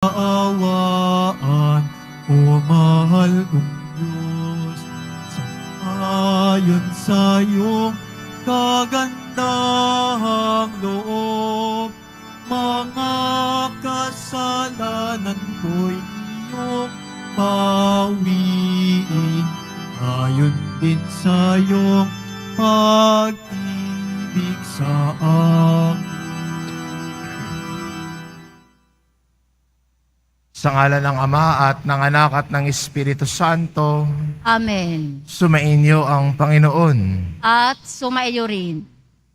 kaawaan, o mahal kong Diyos, ayon sa iyong kagandahang loob, mga kasalanan ko'y iyong pawiin, ayon din sa iyong pag-ibig sa akin. Sa ngalan ng Ama at ng Anak at ng Espiritu Santo, Amen. sumainyo ang Panginoon. At sumaiyo rin.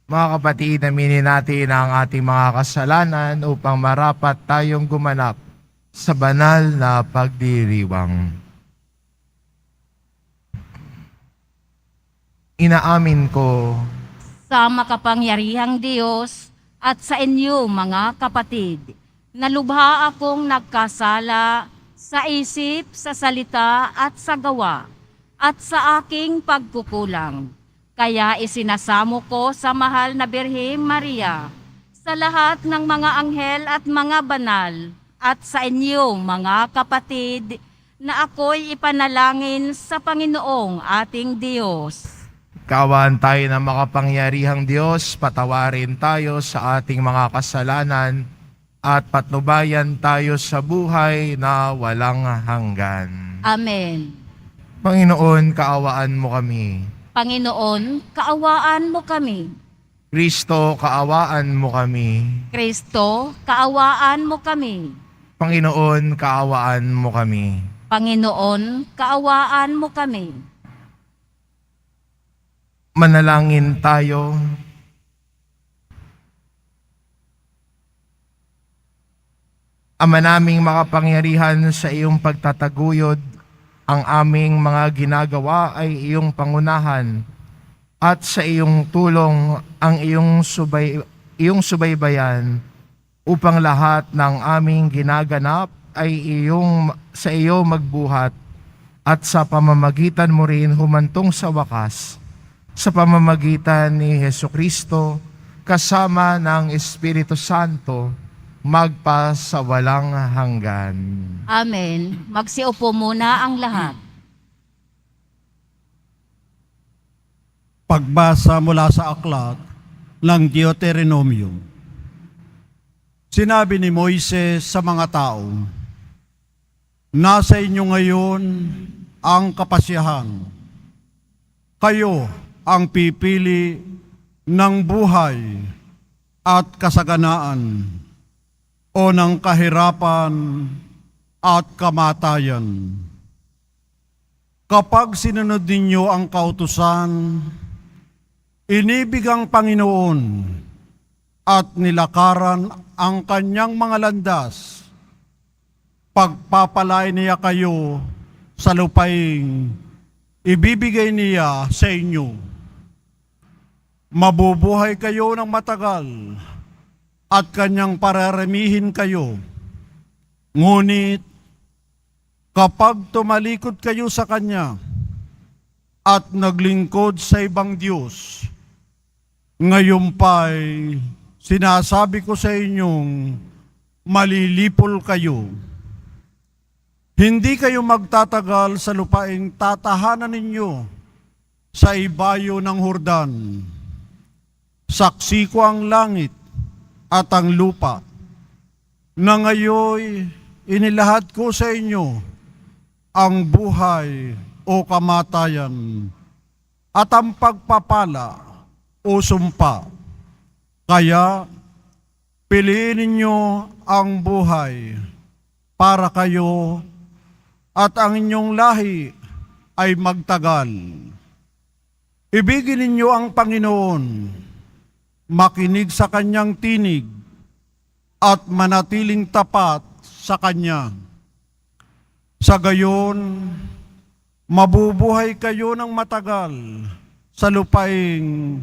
Mga kapatid, aminin natin ang ating mga kasalanan upang marapat tayong gumanap sa banal na pagdiriwang. Inaamin ko Sa makapangyarihang Diyos at sa inyo mga kapatid, na lubha akong nagkasala sa isip, sa salita at sa gawa, at sa aking pagkukulang. Kaya isinasamo ko sa mahal na Birheng Maria, sa lahat ng mga anghel at mga banal, at sa inyo mga kapatid, na ako'y ipanalangin sa Panginoong ating Diyos. kaawaan tayo ng makapangyarihang Diyos, patawarin tayo sa ating mga kasalanan at patnubayan tayo sa buhay na walang hanggan. Amen. Panginoon, kaawaan mo kami. Panginoon, kaawaan mo kami. Kristo, kaawaan mo kami. Kristo, kaawaan mo kami. Panginoon, kaawaan mo kami. Panginoon, kaawaan mo kami. Manalangin tayo. Ama naming makapangyarihan, sa iyong pagtataguyod, ang aming mga ginagawa ay iyong pangunahan, at sa iyong tulong ang iyong subaybayan, upang lahat ng aming ginaganap ay sa iyo magbuhat, at sa pamamagitan mo rin humantong sa wakas, sa pamamagitan ni Hesukristo, kasama ng Espiritu Santo, magpa sa walang hanggan. Amen. Magsiupo muna ang lahat. Pagbasa mula sa aklat ng Deuteronomio. Sinabi ni Moises sa mga tao, "Nasa inyo ngayon ang kapasyahan. Kayo ang pipili ng buhay at kasaganaan o ng kahirapan at kamatayan. Kapag sinunod ninyo ang kautusan, inibig ang Panginoon at nilakaran ang kanyang mga landas, pagpapalain niya kayo sa lupaing ibibigay niya sa inyo. Mabubuhay kayo ng matagal at kanyang pararamihin kayo. Ngunit kapag tumalikod kayo sa kanya at naglingkod sa ibang Diyos, ngayon pa'y sinasabi ko sa inyong malilipol kayo. Hindi kayo magtatagal sa lupaing tatahanan ninyo sa ibayo ng Hordan. Saksi ko ang langit at ang lupa, na ngayoy inilahad ko sa inyo ang buhay o kamatayan at ang pagpapala o sumpa. Kaya piliin ninyo ang buhay para kayo at ang inyong lahi ay magtagal. Ibigin ninyo ang Panginoon, makinig sa kanyang tinig, at manatiling tapat sa kanya. Sa gayon, mabubuhay kayo ng matagal sa lupaing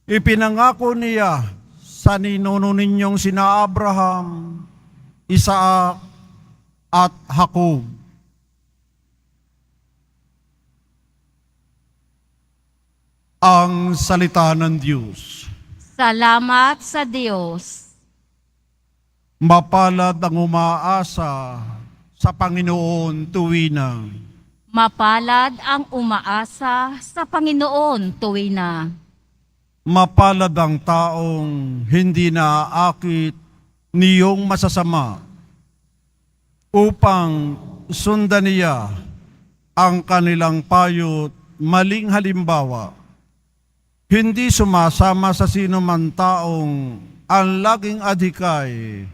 ipinangako niya sa ninuno ninyong sina Abraham, Isaac, at Jacob. Ang salita ng Diyos. Salamat sa Diyos. Mapalad ang umaasa sa Panginoon tuwina. Mapalad ang umaasa sa Panginoon tuwina. Mapalad ang taong hindi naaakit niyong masasama upang sundan niya ang kanilang payo't maling halimbawa. Hindi sumasama sa sinuman taong ang laging adhikay,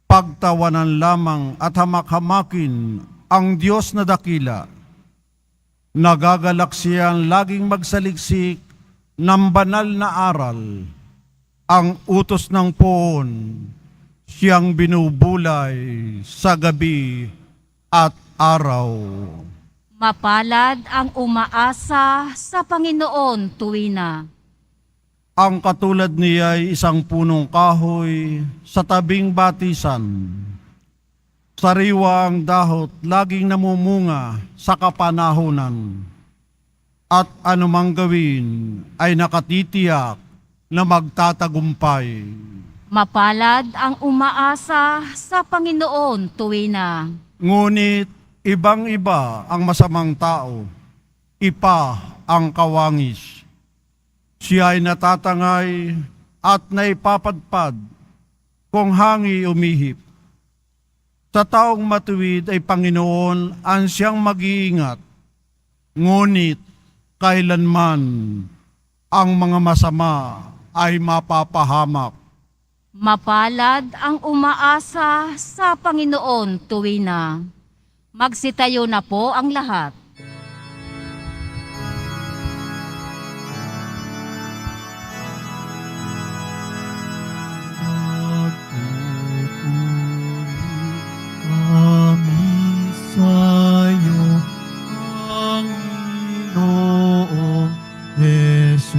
pagtawanan lamang at hamak-hamakin ang Diyos na dakila. Nagagalak siyang laging magsaliksik ng banal na aral. Ang utos ng poon, siyang binubulay sa gabi at araw. Mapalad ang umaasa sa Panginoon tuwina. Ang katulad niya ay isang punong kahoy sa tabing batisan. Sariwa ang dahot, laging namumunga sa kapanahunan. At anumang gawin ay nakatitiyak na magtatagumpay. Mapalad ang umaasa sa Panginoon tuwina. Ngunit ibang-iba ang masamang tao, ipa ang kawangis. Siya ay natatangay at naipapadpad kung hangi umihip. Sa taong matuwid ay Panginoon ang siyang mag-iingat, ngunit kailanman ang mga masama ay mapapahamak. Mapalad ang umaasa sa Panginoon tuwina. Magsitayo na po ang lahat. Kami sa'yo, Panginoong Jesucristo.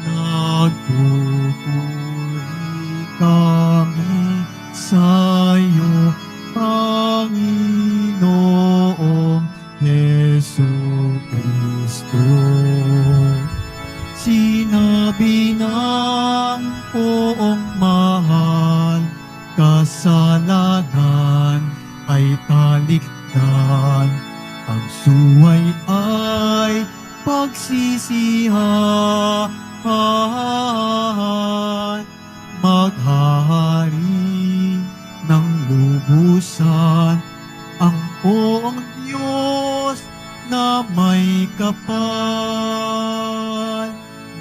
Nagpupuri kami sa'yo, Panginoong Jesucristo. Sinabi ng poong mahal, kasalanan ay talikdan, ang suway ay pagsisihan, maghahari ng lubusan ang poong Diyos na may kapal.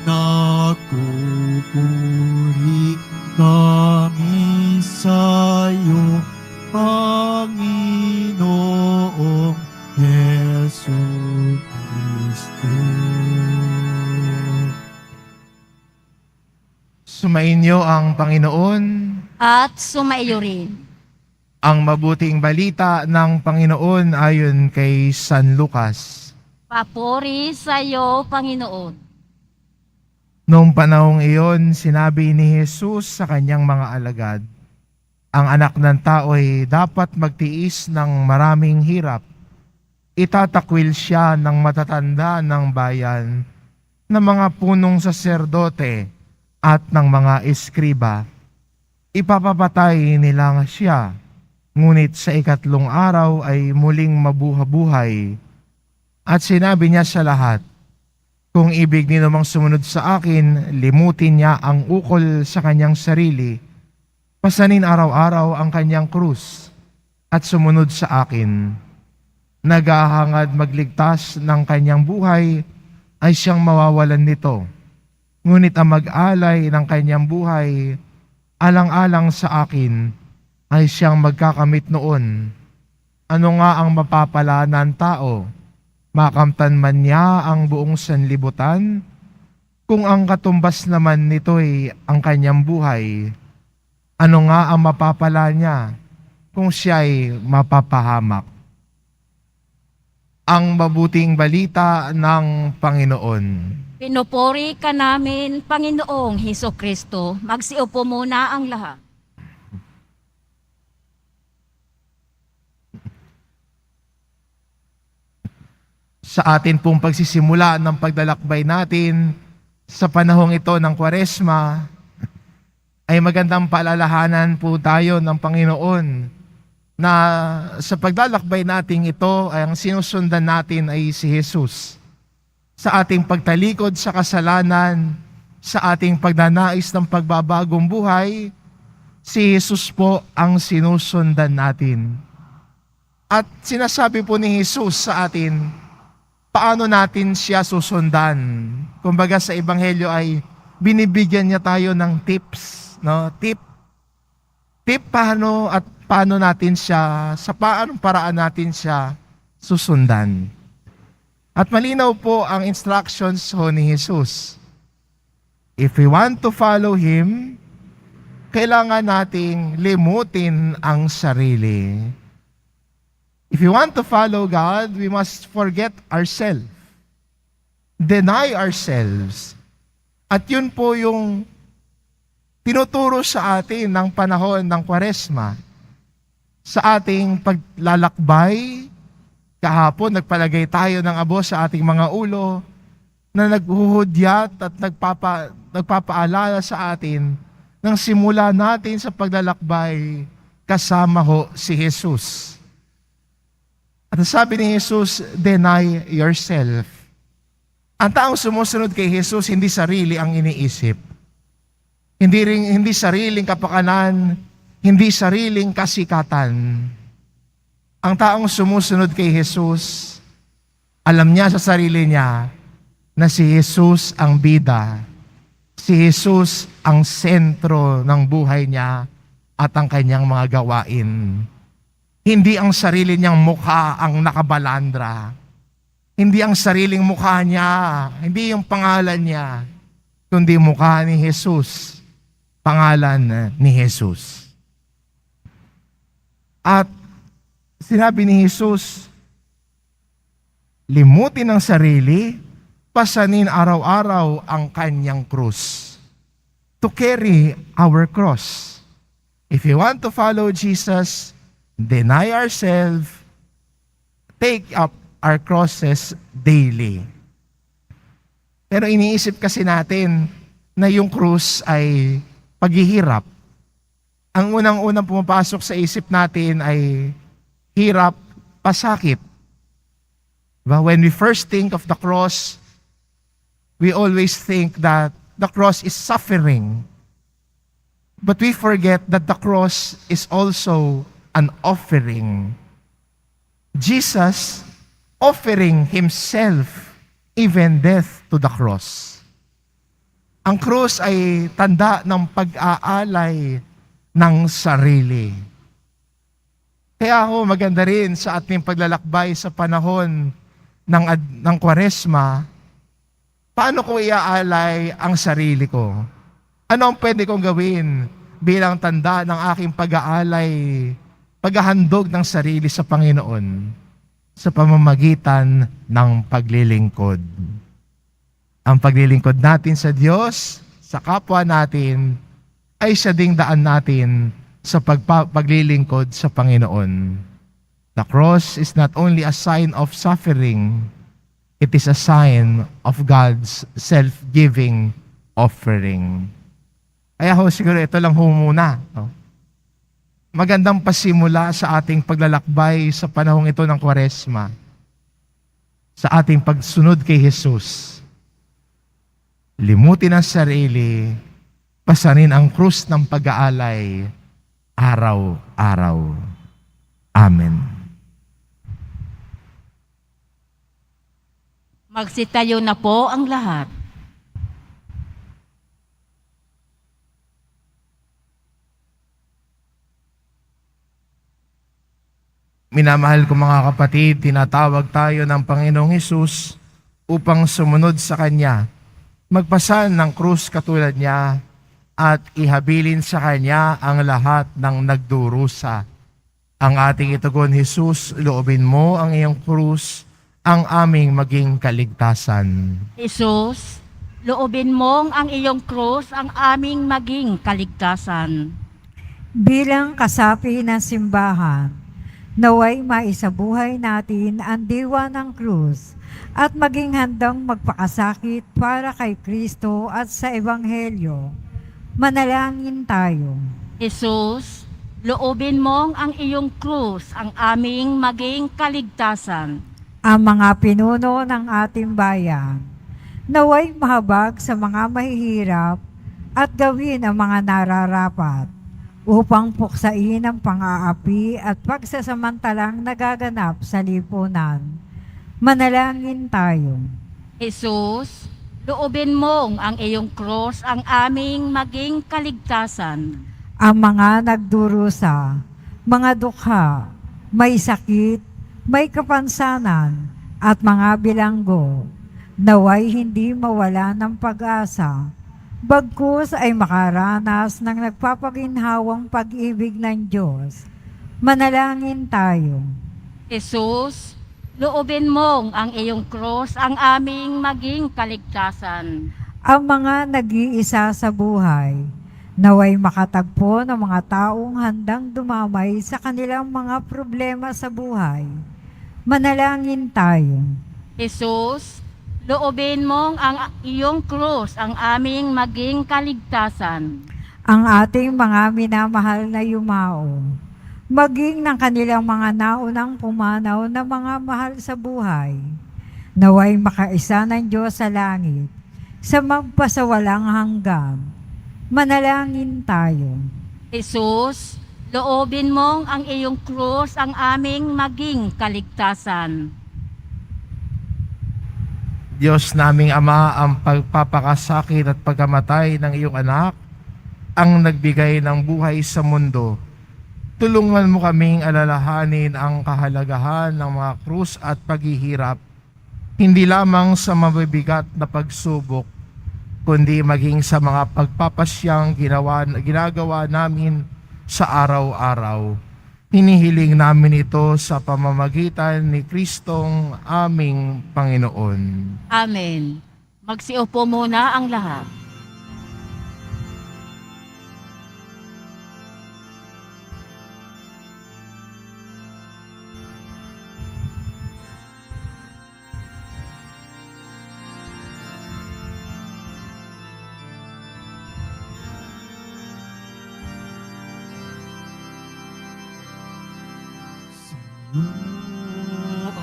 Nagpupuri kami sa'yo, Panginoong Jesucristo. Sumainyo ang Panginoon, At sumaiyo rin. ang mabuting balita ng Panginoon ayon kay San Lucas. Papuri sa iyo, Panginoon. Noong panahong iyon, sinabi ni Jesus sa kanyang mga alagad, ang anak ng tao ay dapat magtiis ng maraming hirap. Itatakwil siya ng matatanda ng bayan, ng mga punong saserdote at ng mga eskriba. Ipapapatay nila siya, ngunit sa ikatlong araw ay muling mabuhabuhay. At sinabi niya sa lahat, kung ibig niyo namang sumunod sa akin, limutin niya ang ukol sa kanyang sarili, pasanin araw-araw ang kanyang krus, at sumunod sa akin. Naghahangad magligtas ng kanyang buhay, ay siyang mawawalan nito. Ngunit ang mag-alay ng kanyang buhay, alang-alang sa akin, ay siyang magkakamit noon. Ano nga ang mapapala ng tao? Makamtan man niya ang buong sanlibutan, kung ang katumbas naman nito'y ang kanyang buhay. Ano nga ang mapapala niya kung siya'y mapapahamak? Ang mabuting balita ng Panginoon. Pinupuri ka namin, Panginoong Hesukristo. Magsiupo muna ang lahat. Sa atin pong pagsisimula ng paglalakbay natin sa panahong ito ng Kwaresma, ay magandang paalalahanan po tayo ng Panginoon na sa paglalakbay nating ito ay ang sinusundan natin ay si Jesus. Sa ating pagtalikod sa kasalanan, sa ating pagnanais ng pagbabagong buhay, si Jesus po ang sinusundan natin. At sinasabi po ni Jesus sa atin, paano natin siya susundan? Kumbaga sa Ebanghelyo ay binibigyan niya tayo ng tips, no? Tip paano natin siya, sa paanong paraan natin siya susundan. At malinaw po ang instructions ho ni Jesus. If we want to follow Him, kailangan nating limutin ang sarili. If we want to follow God, we must forget ourselves. Deny ourselves. At yun po yung tinuturo sa atin ng panahon ng Kwaresma. Sa ating paglalakbay, kahapon nagpalagay tayo ng abo sa ating mga ulo na naghuhudyat at nagpapaalala sa atin nang simula natin sa paglalakbay kasama ho si Jesus. At sabi ni Jesus, deny yourself. Ang taong sumusunod kay Jesus, hindi sarili ang iniisip. Hindi sariling kapakanan, hindi sariling kasikatan. Ang taong sumusunod kay Jesus, alam niya sa sarili niya na si Jesus ang bida. Si Jesus ang sentro ng buhay niya at ang kanyang mga gawain. Hindi ang sarili niyang mukha ang nakabalandra. Hindi ang sariling mukha niya, hindi yung pangalan niya, kundi mukha ni Jesus, pangalan ni Jesus. At sinabi ni Jesus, limutin ang sarili, pasanin araw-araw ang kanyang krus. To carry our cross. If you want to follow Jesus, deny ourselves, take up our crosses daily. Pero iniisip kasi natin na yung krus ay paghihirap. Ang unang-unang pumapasok sa isip natin ay hirap, pasakit. But when we first think of the cross, we always think that the cross is suffering. But we forget that the cross is also an offering. Jesus offering Himself, even death to the cross. Ang krus ay tanda ng pag-aalay ng sarili. Kaya ho, maganda rin sa ating paglalakbay sa panahon ng Kwaresma, paano ko iaalay ang sarili ko? Ano ang pwede kong gawin bilang tanda ng aking pag-aalay, paghahandog ng sarili sa Panginoon sa pamamagitan ng paglilingkod? Ang paglilingkod natin sa Diyos, sa kapwa natin, ay siya ding daan natin sa paglilingkod sa Panginoon. The cross is not only a sign of suffering, it is a sign of God's self-giving offering. Kaya ho, siguro ito lang ho muna. No? Magandang pasimula sa ating paglalakbay sa panahong ito ng Kwaresma, sa ating pagsunod kay Jesus. Limutin ang sarili, pasanin ang krus ng pag-aalay, araw-araw. Amen. Magsitayo na po ang lahat. Minamahal ko mga kapatid, tinatawag tayo ng Panginoong Hesus upang sumunod sa Kanya, magpasan ng krus katulad niya, at ihabilin sa Kanya ang lahat ng nagdurusa. Ang ating itugon, Jesus, loobin mo ang iyong krus, ang aming maging kaligtasan. Jesus, loobin mong ang iyong krus ang aming maging kaligtasan. Bilang kasapi ng simbahan, naway maisabuhay natin ang diwa ng krus at maging handang magpakasakit para kay Kristo at sa Ebanghelyo. Manalangin tayo. Jesus, loobin mong ang iyong krus ang aming maging kaligtasan. Ang mga pinuno ng ating bayan, naway mahabag sa mga mahihirap at gawin ang mga nararapat upang puksain ang pang-aapi at pagsasamantalang nagaganap sa lipunan. Manalangin tayo. Jesus, loobin mong ang iyong krus ang aming maging kaligtasan. Ang mga nagdurusa, mga dukha, may sakit, may kapansanan, at mga bilanggo, naway hindi mawala ng pag-asa, bagkus ay makaranas ng nagpapaginhawang pag-ibig ng Diyos. Manalangin tayo. Jesus, loobin mong ang iyong krus ang aming maging kaligtasan. Ang mga nag-iisa sa buhay, naway makatagpo ng mga taong handang dumamay sa kanilang mga problema sa buhay. Manalangin tayo. Jesus, loobin mong ang iyong krus ang aming maging kaligtasan. Ang ating mga minamahal na yumao, maging ng kanilang mga naunang pumanaw na mga mahal sa buhay, naway makaisa ng Diyos sa langit, sa magpasawalang hanggan. Manalangin tayo. Jesus, loobin mong ang iyong krus ang aming maging kaligtasan. Diyos naming Ama, ang pagpapakasakit at pagkamatay ng iyong anak, ang nagbigay ng buhay sa mundo. Tulungan mo kaming alalahanin ang kahalagahan ng mga krus at paghihirap, hindi lamang sa mabibigat na pagsubok, kundi maging sa mga pagpapasyang ginagawa namin sa araw-araw. Hinihiling namin ito sa pamamagitan ni Kristong aming Panginoon. Amen. Magsiupo muna ang lahat.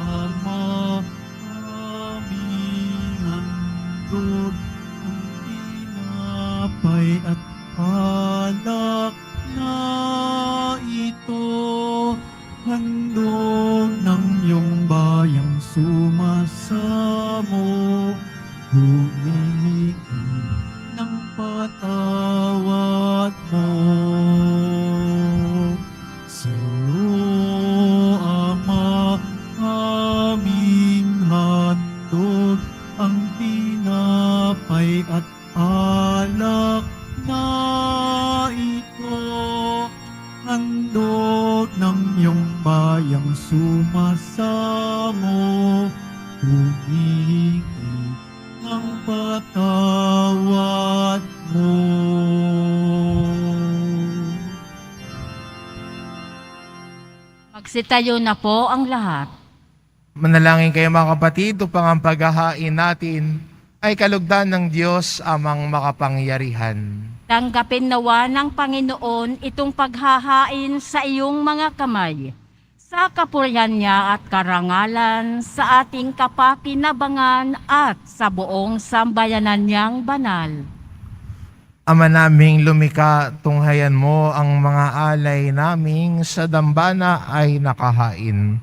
Ama, aming handog, ang tinapay at alak na ito, handog ng iyong bayang sumasamo, humingi ng patawad mo. At alak na ito, handog ng iyong bayang sumasamo, humingi ng patawad mo. Magsitayo na po ang lahat. Manalangin kayo mga kapatid upang ang paghahain natin ay kalugdan ng Diyos amang makapangyarihan. Tanggapin nawa ng Panginoon itong paghahain sa iyong mga kamay, sa kapurihan niya at karangalan, sa ating kapakinabangan at sa buong sambayanan niyang banal. Ama naming lumika, tunghayan mo ang mga alay naming sa dambana ay nakahain,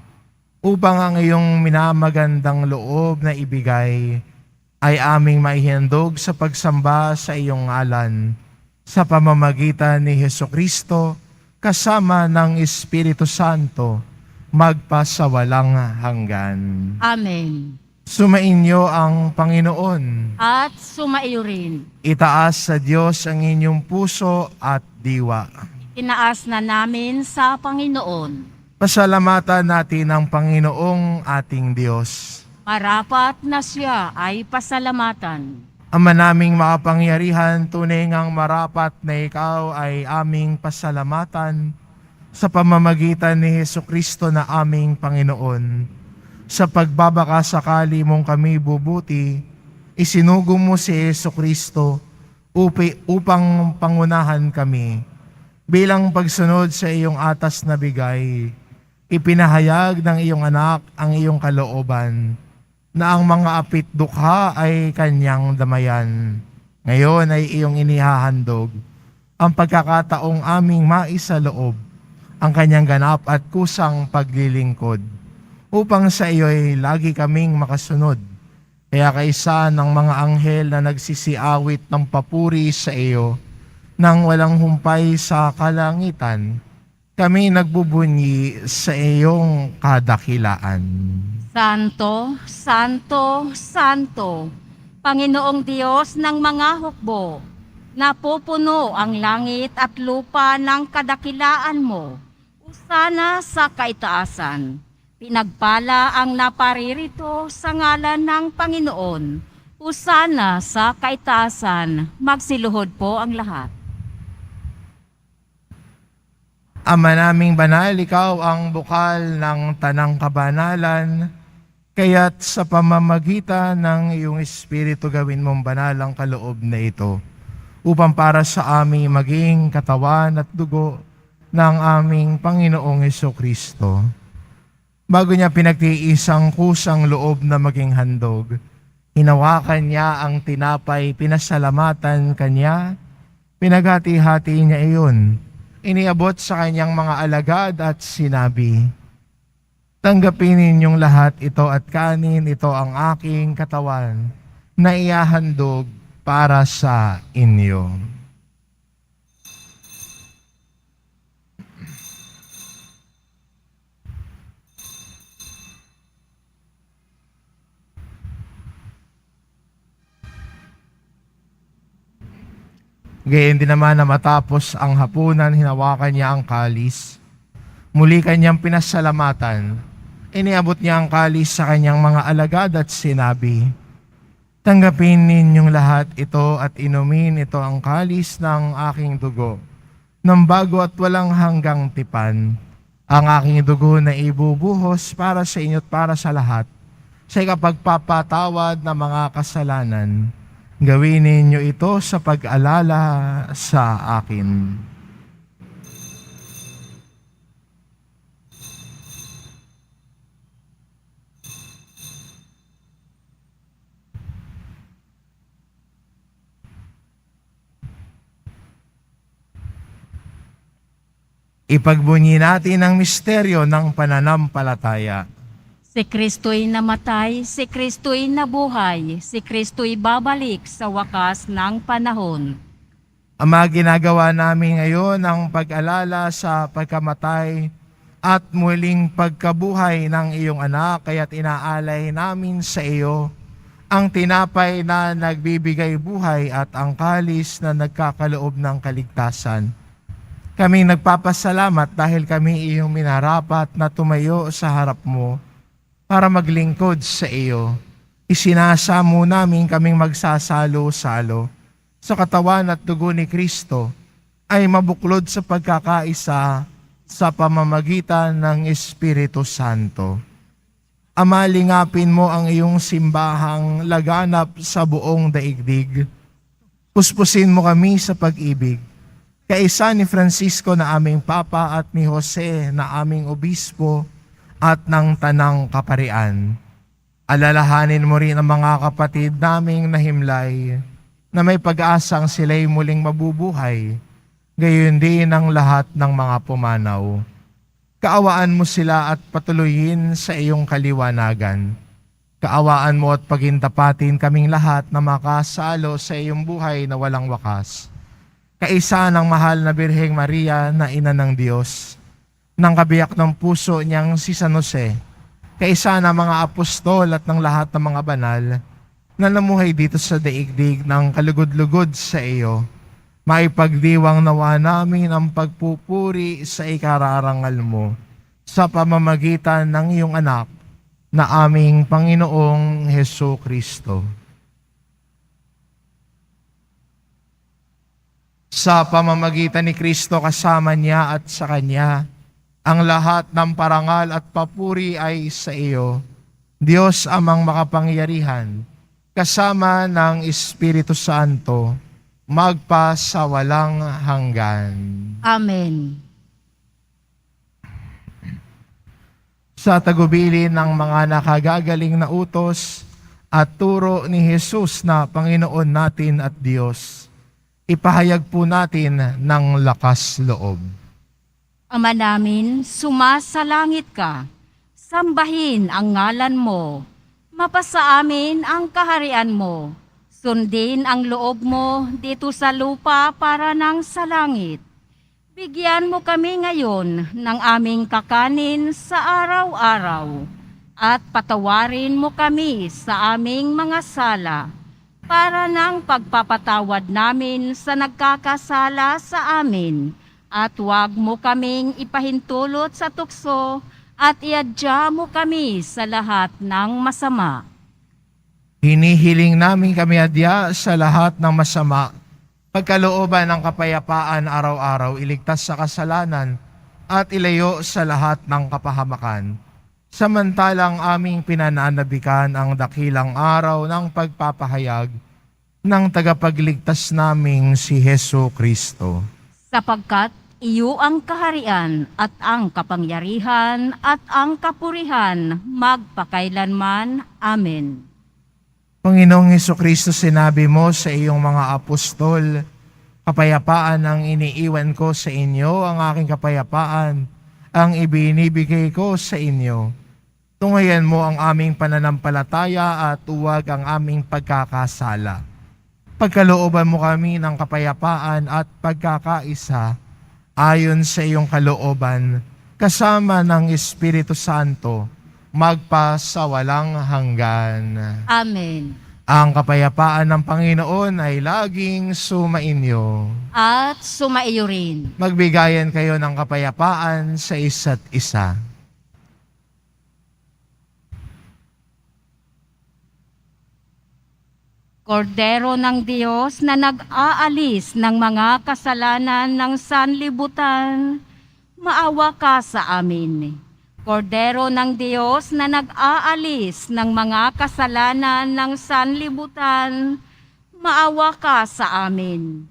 upang ang iyong minamagandang loob na ibigay ay aming maihandog sa pagsamba sa iyong ngalan, sa pamamagitan ni Hesukristo, kasama ng Espiritu Santo, magpasawalang hanggan. Amen. Sumainyo ang Panginoon. At sumaiyo rin. Itaas sa Diyos ang inyong puso at diwa. Inaas na namin sa Panginoon. Pasalamatan natin ang Panginoong ating Diyos. Marapat na siya ay pasalamatan. Ama naming makapangyarihan, tunay ngang marapat na ikaw ay aming pasalamatan sa pamamagitan ni Hesukristo na aming Panginoon. Sa pagbabakasakali mong kami bubuti, isinugo mo si Hesukristo upang pangunahan kami bilang pagsunod sa iyong atas na bigay. Ipinahayag ng iyong anak ang iyong kalooban na ang mga apit dukha ay kanyang damayan. Ngayon ay iyong inihahandog ang pagkakataong aming maisaloob ang kanyang ganap at kusang paglilingkod upang sa iyo ay lagi kaming makasunod. Kaya kaisa ng mga anghel na nagsisiawit ng papuri sa iyo nang walang humpay sa kalangitan, kami nagbubunyi sa iyong kadakilaan. Santo, Santo, Santo, Panginoong Diyos ng mga hukbo, napupuno ang langit at lupa ng kadakilaan mo. Usana sa kaitaasan. Pinagpala ang naparirito sa ngalan ng Panginoon. Usana sa kaitaasan. Magsiluhod po ang lahat. Ama naming banal, ikaw ang bukal ng tanang kabanalan, kaya't sa pamamagitan ng iyong Espiritu gawin mong banal ang kaloob na ito, upang para sa aming maging katawan at dugo ng aming Panginoong Hesukristo. Bago niya pinagtiisang kusang loob na maging handog, hinawakan niya ang tinapay, pinasalamatan kanya, pinaghati-hati niya iyon. Iniabot sa kanyang mga alagad at sinabi, "Tanggapin ninyong lahat ito at kanin, ito ang aking katawan na ihahandog para sa inyo." Gayon din naman na matapos ang hapunan, hinawakan niya ang kalis. Muli kanyang pinasalamatan. Iniabot niya ang kalis sa kanyang mga alagad at sinabi, "Tanggapin ninyong lahat ito at inumin ito ang kalis ng aking dugo, ng bago at walang hanggang tipan. Ang aking dugo na ibubuhos para sa inyo at para sa lahat, sa ikapagpapatawad ng mga kasalanan. Gawin ninyo ito sa pag-alala sa akin." Ipagbunyi natin ang misteryo ng pananampalataya. Si Kristo'y namatay, si Kristo'y nabuhay, si Kristo'y babalik sa wakas ng panahon. Ama, ginagawa namin ngayon ang pag-alala sa pagkamatay at muling pagkabuhay ng iyong anak, kaya't inaalay namin sa iyo ang tinapay na nagbibigay buhay at ang kalis na nagkakaloob ng kaligtasan. Kami nagpapasalamat dahil kami iyong minarapat na tumayo sa harap mo para maglingkod sa iyo. Isinasamo namin kaming magsasalo-salo sa katawan at dugo ni Kristo ay mabuklod sa pagkakaisa sa pamamagitan ng Espiritu Santo. Ama, lingapin mo ang iyong simbahang laganap sa buong daigdig. Puspusin mo kami sa pag-ibig. Kaisa ni Francisco na aming Papa at ni Jose na aming Obispo at ng Tanang Kaparian. Alalahanin mo rin ang mga kapatid naming nahimlay na may pag-asang sila'y muling mabubuhay, gayon din ang lahat ng mga pumanaw. Kaawaan mo sila at patuloyin sa iyong kaliwanagan. Kaawaan mo at pagintapatin kaming lahat na makasalo sa iyong buhay na walang wakas. Kaisa ng mahal na Birheng Maria na Ina ng Diyos, ng kabiyak ng puso niyang si San Jose, kaisa ng mga apostol at ng lahat ng mga banal na namuhay dito sa daigdig ng kalugod-lugod sa iyo, maipagdiwang nawa namin ang pagpupuri sa ikararangal mo sa pamamagitan ng iyong anak na aming Panginoong Hesukristo. Sa pamamagitan ni Kristo, kasama niya at sa Kanya, ang lahat ng parangal at papuri ay sa iyo, Diyos Amang makapangyarihan, kasama ng Espiritu Santo, magpasawalang hanggan. Amen. Sa tagubilin ng mga nakagagaling na utos at turo ni Jesus na Panginoon natin at Diyos, ipahayag po natin ng lakas loob. Ama namin, sumasalangit ka. Sambahin ang ngalan mo. Mapasa amin ang kaharian mo. Sundin ang loob mo dito sa lupa para nang sa langit. Bigyan mo kami ngayon ng aming kakanin sa araw-araw at patawarin mo kami sa aming mga sala para nang pagpapatawad namin sa nagkakasala sa amin at huwag mo kaming ipahintulot sa tukso at iadya mo kami sa lahat ng masama. Hinihiling namin kami adya sa lahat ng masama, pagkalooban ng kapayapaan araw-araw, iligtas sa kasalanan at ilayo sa lahat ng kapahamakan. Samantalang aming pinananabikan ang dakilang araw ng pagpapahayag ng tagapagligtas naming si Hesu Kristo. Sapagkat iyo ang kaharian at ang kapangyarihan at ang kapurihan magpakailanman. Amen. Panginoong Hesukristo, sinabi mo sa iyong mga apostol, kapayapaan ang iniiwan ko sa inyo, ang aking kapayapaan ang ibinibigay ko sa inyo. Tungayan mo ang aming pananampalataya at huwag ang aming pagkakasala. Pagkalooban mo kami ng kapayapaan at pagkakaisa ayon sa iyong kalooban, kasama ng Espiritu Santo, magpasawalang hanggan. Amen. Ang kapayapaan ng Panginoon ay laging sumainyo. At sumaiyo rin. Magbigayan kayo ng kapayapaan sa isa't isa. Kordero ng Diyos na nag-aalis ng mga kasalanan ng sanlibutan, maawa ka sa amin. Kordero ng Diyos na nag-aalis ng mga kasalanan ng sanlibutan, maawa ka sa amin.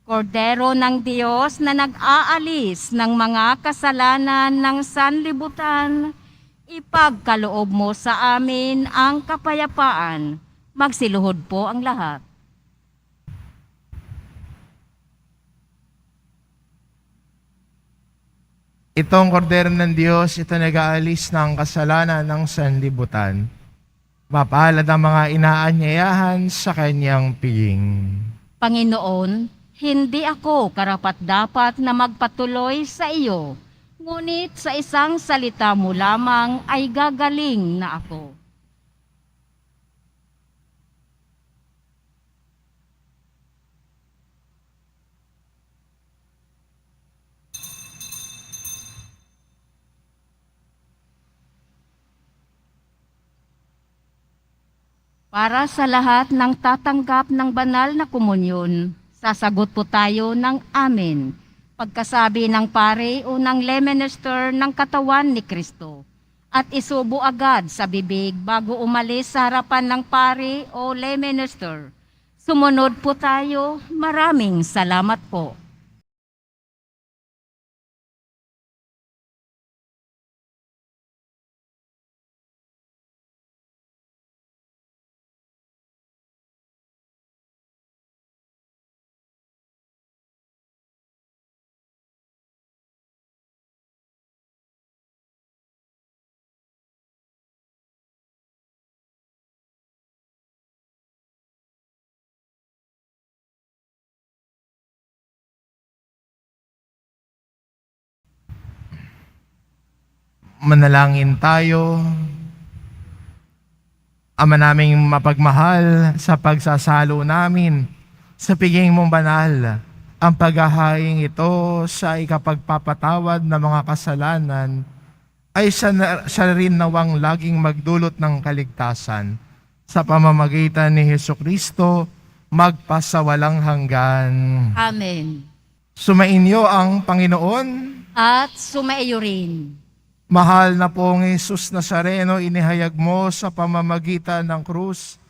Kordero ng Diyos na nag-aalis ng mga kasalanan ng sanlibutan, ipagkaloob mo sa amin ang kapayapaan. Magsiluhod po ang lahat. Itong kordero ng Diyos, ito nag-aalis ng kasalanan ng sanlibutan. Mapalad ang mga inaanyayahan sa kanyang piging. Panginoon, hindi ako karapat-dapat na magpatuloy sa iyo, ngunit sa isang salita mo lamang ay gagaling na ako. Para sa lahat ng tatanggap ng banal na komunyon, sasagot po tayo ng amen. Pagkasabi ng pare o ng lay minister ng katawan ni Kristo. At isubo agad sa bibig bago umalis sa harapan ng pare o lay minister. Sumunod po tayo. Maraming salamat po. Manalangin tayo. Ama naming mapagmahal, sa pagsasalo namin sa piging mong banal, ang paghahaing ito sa ikapagpapatawad ng mga kasalanan ay siya rin nawang laging magdulot ng kaligtasan sa pamamagitan ni Hesukristo magpasawalang hanggan. Amen. Sumainyo ang Panginoon. At sumaiyo rin. Mahal na pong Jesus Nazareno, inihayag mo sa pamamagitan ng krus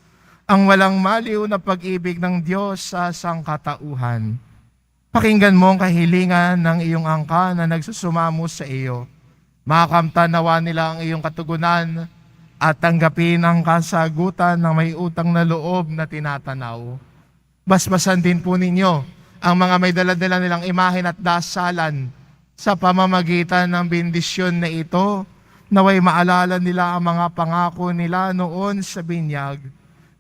ang walang maliw na pag-ibig ng Diyos sa sangkatauhan. Pakinggan mo ang kahilingan ng iyong angka na nagsusumamo sa iyo. Makamtan nawa nila ang iyong katugunan at tanggapin ang kasagutan ng may utang na loob na tinatanaw. Basbasan din po ninyo ang mga may dala-dala nilang imahen at dasalan sa pamamagitan ng bendisyon na ito, naway maalala nila ang mga pangako nila noon sa binyag,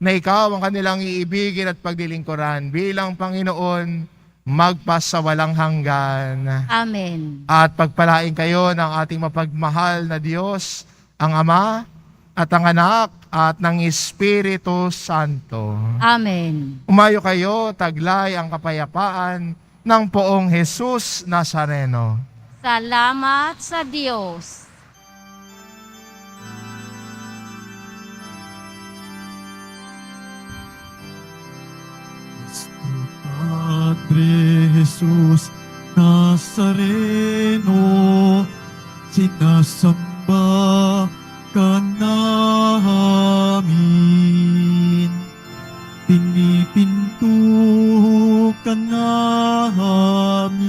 na ikaw ang kanilang iibigin at pagdilingkuran bilang Panginoon magpasawalang hanggan. Amen. At pagpalain kayo ng ating mapagmahal na Diyos, ang Ama at ang Anak at ng Espiritu Santo. Amen. Umayo kayo, taglay ang kapayapaan ng Poong Jesus Nazareno. Salamat sa Diyos. Padre Jesus Nazareno, sinasamba ka namin. Pinipinto ka namin.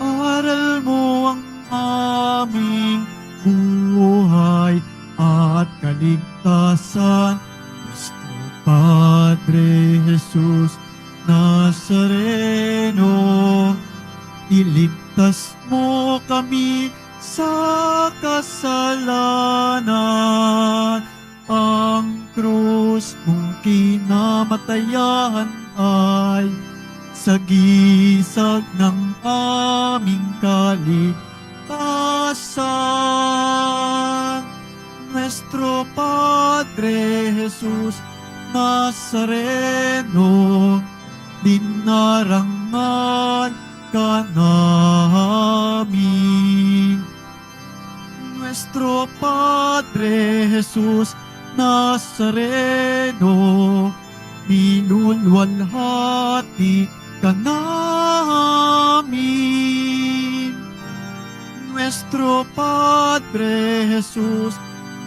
Aral mo ang aming buhay at kaligtasan. Nuestro Padre Jesus Nazareno, iligtas mo kami sa kasalanan. Ang krus mong kinamatayan ay sagisag ng aming kaligtasan. Nuestro Padre Jesus Nazareno, dinarangan ka namin. Nuestro Padre Jesus Nazareno, nilulwalhati ka namin. Nuestro Padre Jesus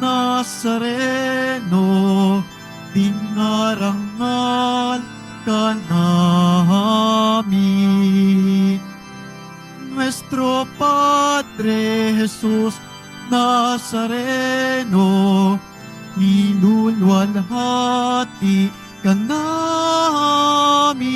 Nazareno, dinarangan ka namin. Nuestro Padre Jesus Nazareno, nilulwalhati ka namin.